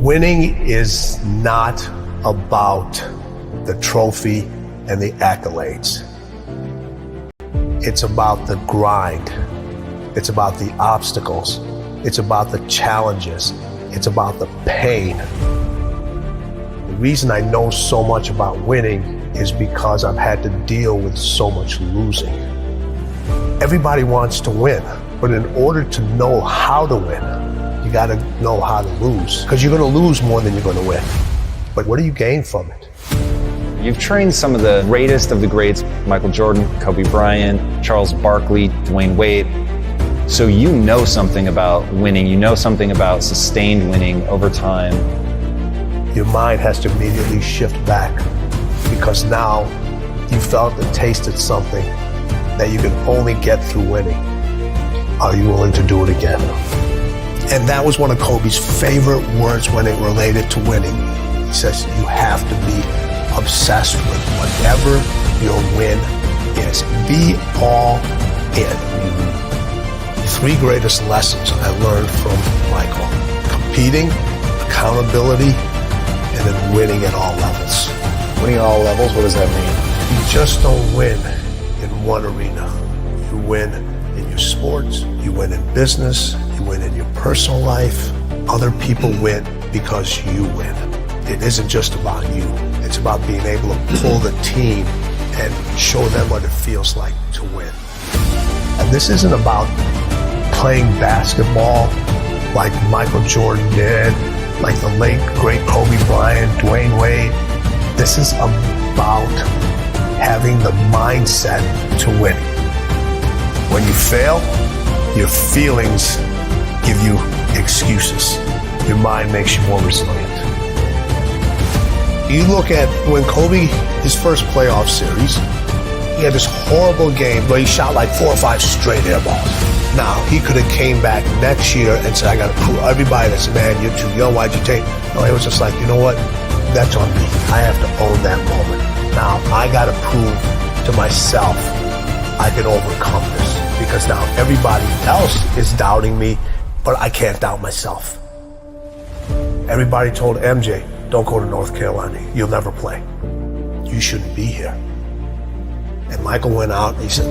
Winning is not about the trophy and the accolades. It's about the grind. It's about the obstacles. It's about the challenges. It's about the pain. The reason I know so much about winning is because I've had to deal with so much losing. Everybody wants to win, but in order to know how to win, you got to know how to lose, because you're going to lose more than you're going to win. But what do you gain from it? You've trained some of the greatest of the greats, Michael Jordan, Kobe Bryant, Charles Barkley, Dwayne Wade. So you know something about winning, you know something about sustained winning over time. Your mind has to immediately shift back, because now you felt and tasted something that you can only get through winning. Are you willing to do it again? And that was one of Kobe's favorite words when it related to winning. He says, you have to be obsessed with whatever your win is. Be all in. The three greatest lessons I learned from Michael: competing, accountability, and then winning at all levels. Winning at all levels, what does that mean? You just don't win in one arena. You win in your sports, you win in business, you win in your personal life. Other people win because you win. It isn't just about you. It's about being able to pull the team and show them what it feels like to win. And this isn't about playing basketball like Michael Jordan did, like the late, great Kobe Bryant, Dwayne Wade. This is about having the mindset to win. When you fail, your feelings give you excuses. Your mind makes you more resilient. You look at when Kobe, his first playoff series, he had this horrible game where he shot like 4 or 5 straight air balls. Now, he could have came back next year and said, I got to prove everybody that's, man, you're too young, why'd you take? No, it was just like, you know what? That's on me. I have to own that moment. Now, I got to prove to myself I can overcome this, because now everybody else is doubting me, but I can't doubt myself. Everybody told MJ, don't go to North Carolina. You'll never play. You shouldn't be here. And Michael went out and he said,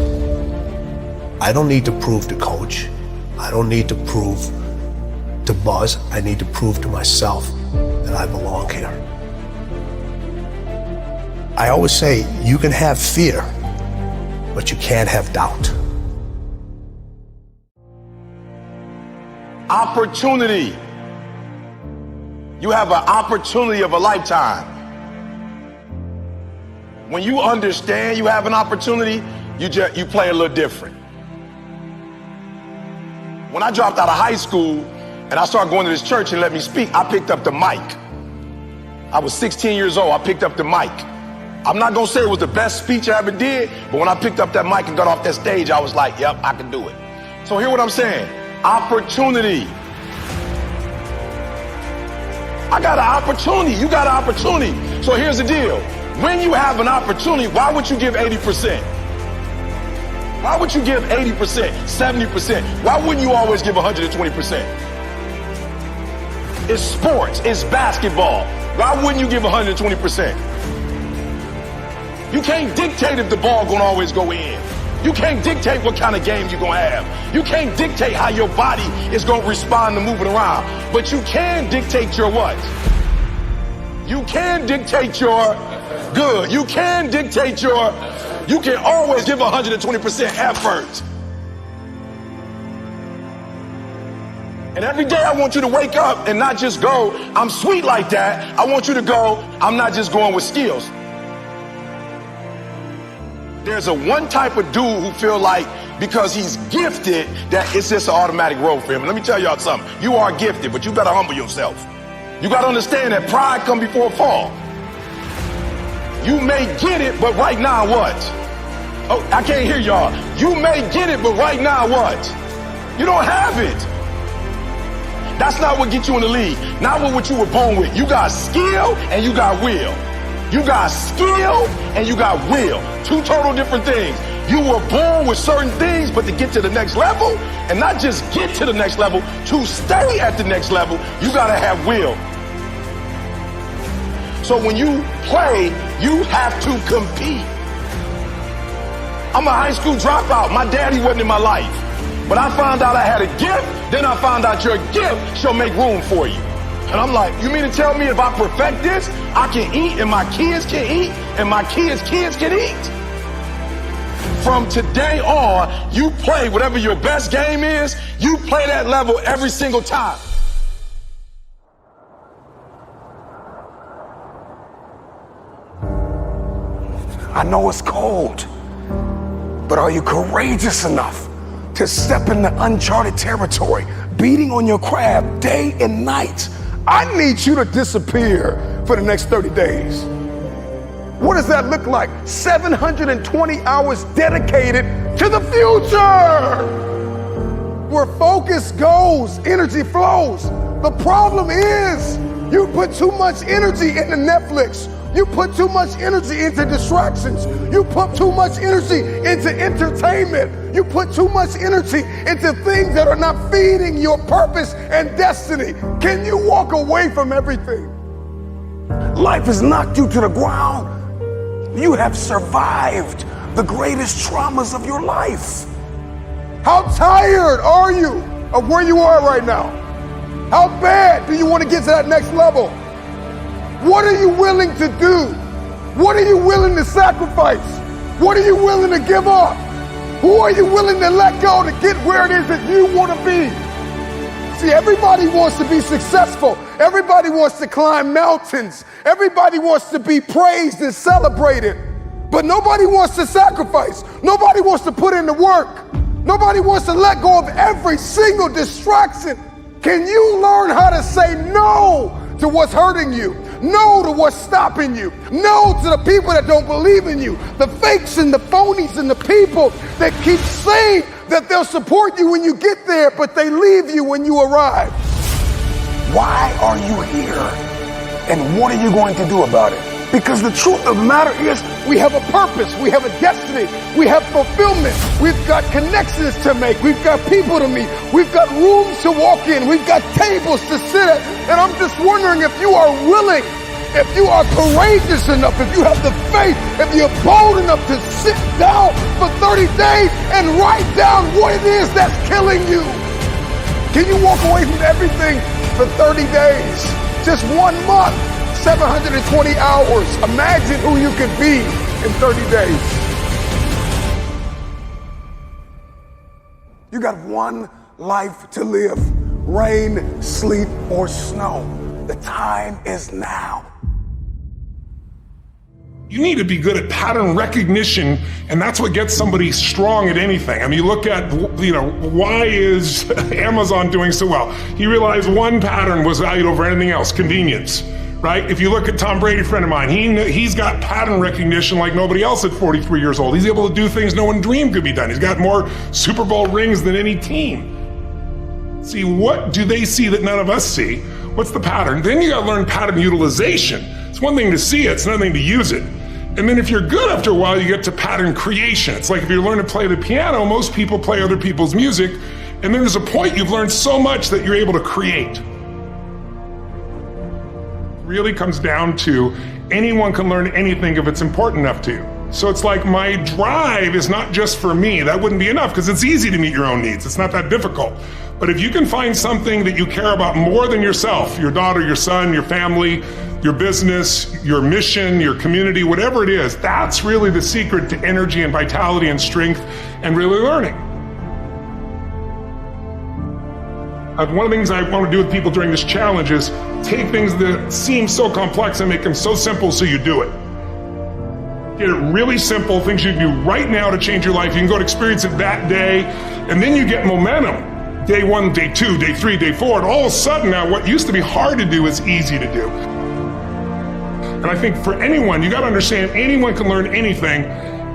I don't need to prove to coach. I don't need to prove to Buzz. I need to prove to myself that I belong here. I always say, you can have fear, but you can't have doubt. Opportunity. You have an opportunity of a lifetime. When you understand you have an opportunity, you play a little different. When I dropped out of high school and I started going to this church and let me speak, I picked up the mic. I was 16 years old, I picked up the mic. I'm not gonna say it was the best speech I ever did, but when I picked up that mic and got off that stage, I was like, yep, I can do it. So hear what I'm saying, opportunity. I got an opportunity, you got an opportunity. So here's the deal, when you have an opportunity, why would you give 80%? Why would you give 80%, 70%? Why wouldn't you always give 120%? It's sports, it's basketball. Why wouldn't you give 120%? You can't dictate if the ball gonna always go in. You can't dictate what kind of game you're gonna have. You can't dictate how your body is gonna respond to moving around. But you can dictate your what? You can dictate your good. You can dictate your, you can always give 120% effort. And every day I want you to wake up and not just go, I'm sweet like that. I want you to go, I'm not just going with skills. There's a one type of dude who feel like because he's gifted that it's just an automatic road for him. And let me tell y'all something. You are gifted, but you gotta humble yourself. You gotta understand that pride comes before a fall. You may get it, but right now what? Oh, I can't hear y'all. You may get it, but right now what? You don't have it. That's not what gets you in the league. Not what you were born with. You got skill and you got will. You got skill and you got will. Two total different things. You were born with certain things, but to get to the next level, and not just get to the next level, to stay at the next level, you gotta have will. So when you play, you have to compete. I'm a high school dropout. My daddy wasn't in my life. But I found out I had a gift, then I found out your gift shall make room for you. And I'm like, you mean to tell me if I perfect this, I can eat and my kids can eat and my kids' kids can eat? From today on, you play whatever your best game is, you play that level every single time. I know it's cold, but are you courageous enough to step into uncharted territory, beating on your crab day and night? I need you to disappear for the next 30 days. What does that look like? 720 hours dedicated to the future. Where focus goes, energy flows. The problem is you put too much energy into Netflix. You put too much energy into distractions. You put too much energy into entertainment. You put too much energy into things that are not feeding your purpose and destiny. Can you walk away from everything? Life has knocked you to the ground. You have survived the greatest traumas of your life. How tired are you of where you are right now? How bad do you want to get to that next level? What are you willing to do? What are you willing to sacrifice? What are you willing to give up? Who are you willing to let go to get where it is that you want to be? See, everybody wants to be successful. Everybody wants to climb mountains. Everybody wants to be praised and celebrated. But nobody wants to sacrifice. Nobody wants to put in the work. Nobody wants to let go of every single distraction. Can you learn how to say no to what's hurting you? No to what's stopping you. No to the people that don't believe in you. The fakes and the phonies and the people that keep saying that they'll support you when you get there, but they leave you when you arrive. Why are you here? And what are you going to do about it? Because the truth of the matter is we have a purpose, we have a destiny, we have fulfillment, we've got connections to make, we've got people to meet, we've got rooms to walk in, we've got tables to sit at. And I'm just wondering if you are willing, if you are courageous enough, if you have the faith, if you're bold enough to sit down for 30 days and write down what it is that's killing you. Can you walk away from everything for 30 days? Just 1 month. 720 hours. Imagine who you could be in 30 days. You got one life to live. Rain, sleet, or snow. The time is now. You need to be good at pattern recognition, and that's what gets somebody strong at anything. I mean, you look at, why is Amazon doing so well? He realized one pattern was valued over anything else, convenience. Right? If you look at Tom Brady, a friend of mine, he's got pattern recognition like nobody else at 43 years old. He's able to do things no one dreamed could be done. He's got more Super Bowl rings than any team. See, what do they see that none of us see? What's the pattern? Then you gotta learn pattern utilization. It's one thing to see it, it's another thing to use it. And then if you're good after a while, you get to pattern creation. It's like if you learn to play the piano, most people play other people's music, and then there's a point you've learned so much that you're able to create. Really comes down to anyone can learn anything if it's important enough to. So it's like my drive is not just for me. That wouldn't be enough because it's easy to meet your own needs. It's not that difficult. But if you can find something that you care about more than yourself, your daughter, your son, your family, your business, your mission, your community, whatever it is, that's really the secret to energy and vitality and strength and really learning. One of the things I want to do with people during this challenge is take things that seem so complex and make them so simple so you do it. Get it really simple, things you can do right now to change your life. You can go to experience it that day, and then you get momentum. Day 1, day 2, day 3, day 4, and all of a sudden now what used to be hard to do is easy to do. And I think for anyone, you gotta understand anyone can learn anything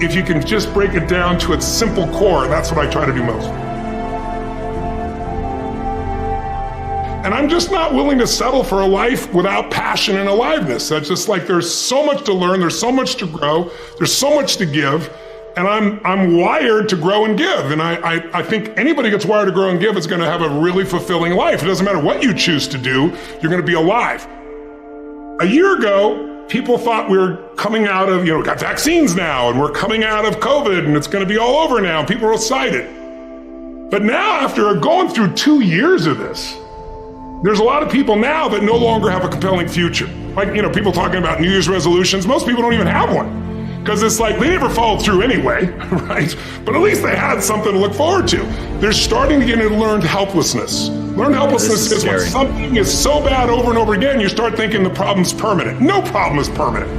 if you can just break it down to its simple core. That's what I try to do most. And I'm just not willing to settle for a life without passion and aliveness. That's just like there's so much to learn, there's so much to grow, there's so much to give, and I'm wired to grow and give. And I think anybody who gets wired to grow and give is gonna have a really fulfilling life. It doesn't matter what you choose to do, you're gonna be alive. A year ago, People thought we were coming out of, we got vaccines now, and we're coming out of COVID, and it's going to be all over now. People are excited. But now, after going through 2 years of this, there's a lot of people now that no longer have a compelling future. Like, people talking about New Year's resolutions. Most people don't even have one. Because it's like, they never followed through anyway, right? But at least they had something to look forward to. They're starting to get into learned helplessness. Learned helplessness is when something is so bad over and over again, you start thinking the problem's permanent. No problem is permanent.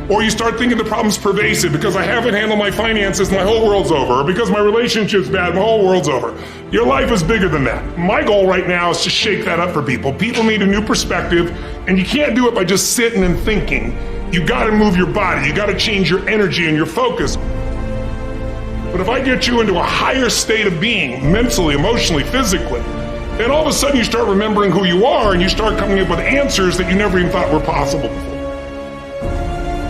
Or you start thinking the problem's pervasive because I haven't handled my finances, my whole world's over. Or because my relationship's bad, my whole world's over. Your life is bigger than that. My goal right now is to shake that up for people. People need a new perspective, and you can't do it by just sitting and thinking. You gotta move your body, you gotta change your energy and your focus. But if I get you into a higher state of being, mentally, emotionally, physically, then all of a sudden you start remembering who you are and you start coming up with answers that you never even thought were possible before.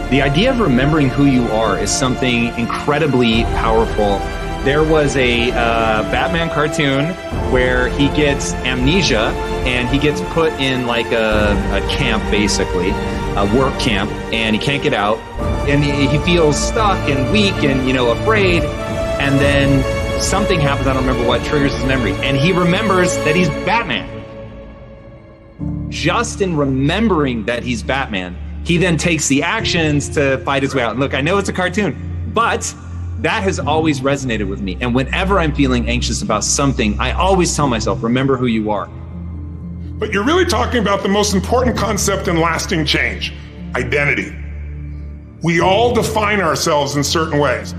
The idea of remembering who you are is something incredibly powerful. There was a Batman cartoon where he gets amnesia and he gets put in like a camp, basically, a work camp, and he can't get out. And he feels stuck and weak and, afraid. And then something happens, I don't remember what, triggers his memory. And he remembers that he's Batman. Just in remembering that he's Batman, he then takes the actions to fight his way out. And look, I know it's a cartoon, but that has always resonated with me. And whenever I'm feeling anxious about something, I always tell myself, remember who you are. But you're really talking about the most important concept in lasting change, identity. We all define ourselves in certain ways.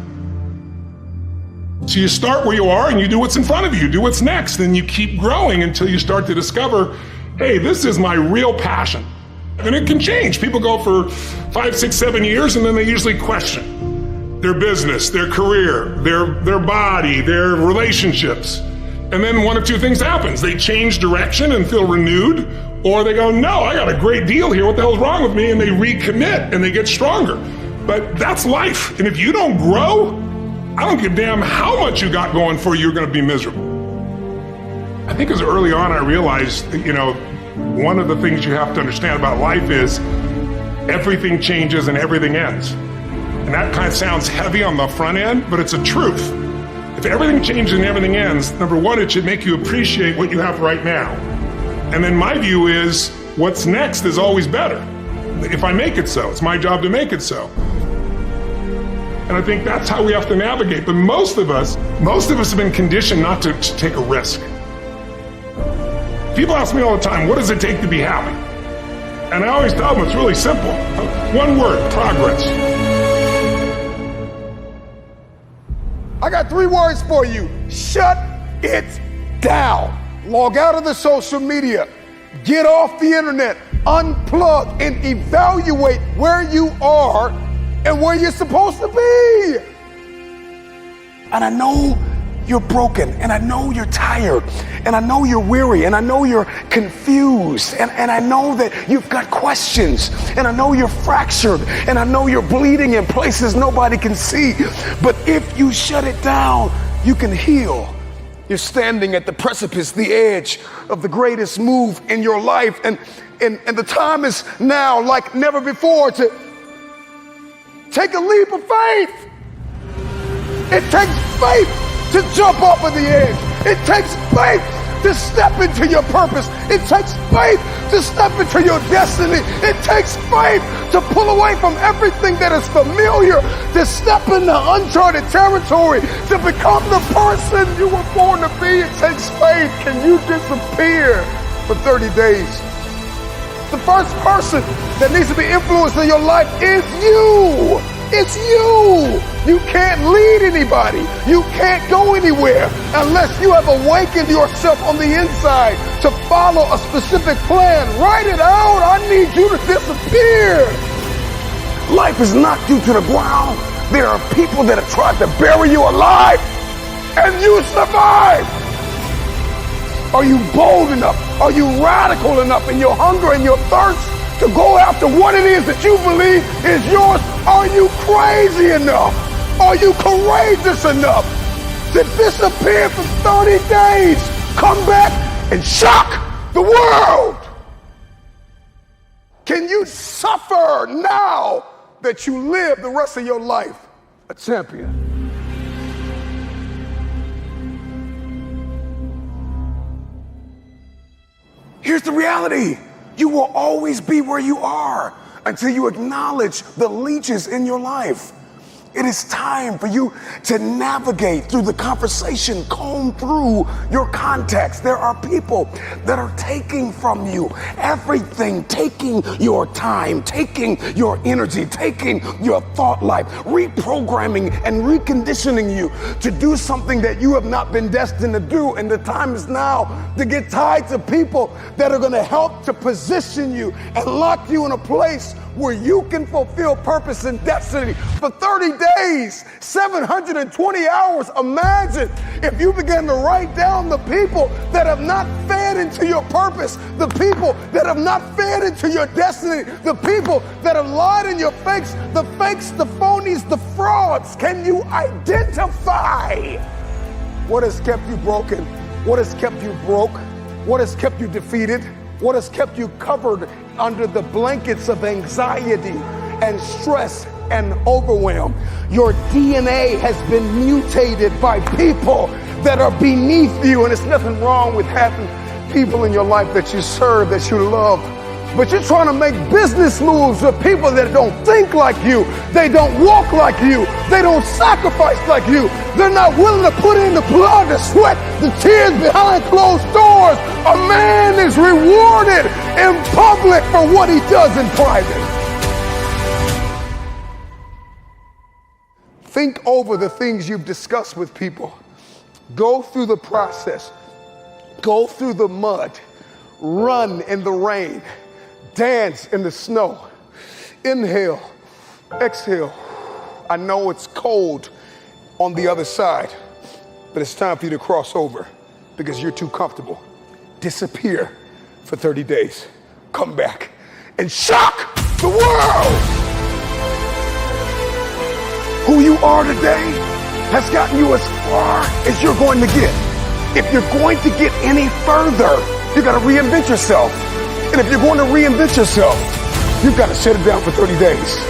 So you start where you are and you do what's in front of you, you do what's next, and you keep growing until you start to discover, hey, this is my real passion. And it can change. People go for 5, 6, 7 years and then they usually question their business, their career, their body, their relationships. And then one of two things happens. They change direction and feel renewed, or they go, no, I got a great deal here. What the hell's wrong with me? And they recommit and they get stronger. But that's life. And if you don't grow, I don't give a damn how much you got going for you, you're going to be miserable. I think as early on I realized that, one of the things you have to understand about life is everything changes and everything ends. And that kind of sounds heavy on the front end, but it's a truth. If everything changes and everything ends, number one, it should make you appreciate what you have right now. And then my view is what's next is always better. If I make it so, it's my job to make it so. And I think that's how we have to navigate. But most of us have been conditioned not to take a risk. People ask me all the time, what does it take to be happy? And I always tell them it's really simple. One word, progress. I got 3 words for you. Shut it down. Log out of the social media. Get off the internet. Unplug and evaluate where you are and where you're supposed to be. And I know you're broken, and I know you're tired, and I know you're weary, and I know you're confused, and I know that you've got questions, and I know you're fractured, and I know you're bleeding in places nobody can see. But if you shut it down, you can heal. You're standing at the precipice, the edge of the greatest move in your life, and the time is now like never before to take a leap of faith. It takes faith to jump off of the edge. It takes faith to step into your purpose. It takes faith to step into your destiny. It takes faith to pull away from everything that is familiar, to step into uncharted territory, to become the person you were born to be. It takes faith. Can you disappear for 30 days? The first person that needs to be influenced in your life is you. It's you. You can't lead anybody. You can't go anywhere unless you have awakened yourself on the inside to follow a specific plan. Write it out. I need you to disappear. Life has knocked you to the ground. There are people that have tried to bury you alive, and you survived. Are you bold enough? Are you radical enough in your hunger and your thirst to go after what it is that you believe is yours? Are you crazy enough? Are you courageous enough to disappear for 30 days, come back and shock the world? Can you suffer now that you live the rest of your life a champion? Here's the reality. You will always be where you are until you acknowledge the leeches in your life. It is time for you to navigate through the conversation, comb through your context. There are people that are taking from you everything, taking your time, taking your energy, taking your thought life, reprogramming and reconditioning you to do something that you have not been destined to do. And the time is now to get tied to people that are going to help to position you and lock you in a place where you can fulfill purpose and destiny for 30 days, 720 hours. Imagine if you began to write down the people that have not fed into your purpose, the people that have not fed into your destiny, the people that have lied in your fakes, the phonies, the frauds. Can you identify what has kept you broken? What has kept you broke? What has kept you defeated? What has kept you covered under the blankets of anxiety and stress and overwhelm? Your DNA has been mutated by people that are beneath you, and it's nothing wrong with having people in your life that you serve, that you love. But you're trying to make business moves with people that don't think like you. They don't walk like you. They don't sacrifice like you. They're not willing to put in the blood, the sweat, the tears behind closed doors. A man is rewarded in public for what he does in private. Think over the things you've discussed with people. Go through the process. Go through the mud. Run in the rain. Dance in the snow. Inhale, exhale. I know it's cold on the other side, but it's time for you to cross over because you're too comfortable. Disappear for 30 days. Come back and shock the world. Who you are today has gotten you as far as you're going to get. If you're going to get any further, you got to reinvent yourself. And if you're going to reinvent yourself, you've got to shut it down for 30 days.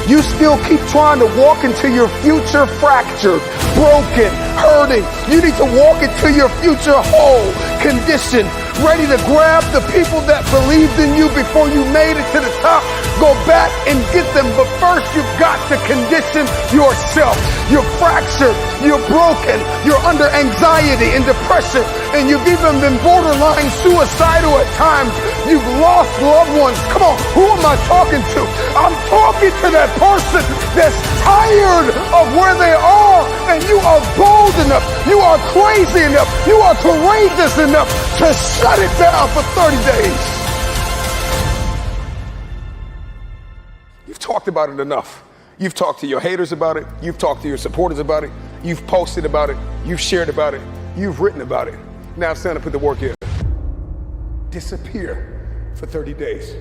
You still keep trying to walk into your future fractured, broken, hurting. You need to walk into your future whole, conditioned, ready to grab the people that believed in you before you made it to the top. Go back and get them, but first you've got to condition yourself. You're fractured, you're broken, you're under anxiety and depression, and you've even been borderline suicidal at times. You've lost loved ones. Come on, who am I talking to? I'm talking to that person that's tired of where they are, and you are bold enough, you are crazy enough, you are courageous enough to shut it down for 30 days. You've talked about it enough. You've talked to your haters about it. You've talked to your supporters about it. You've posted about it. You've shared about it. You've written about it. Now it's time to put the work in. Disappear for 30 days.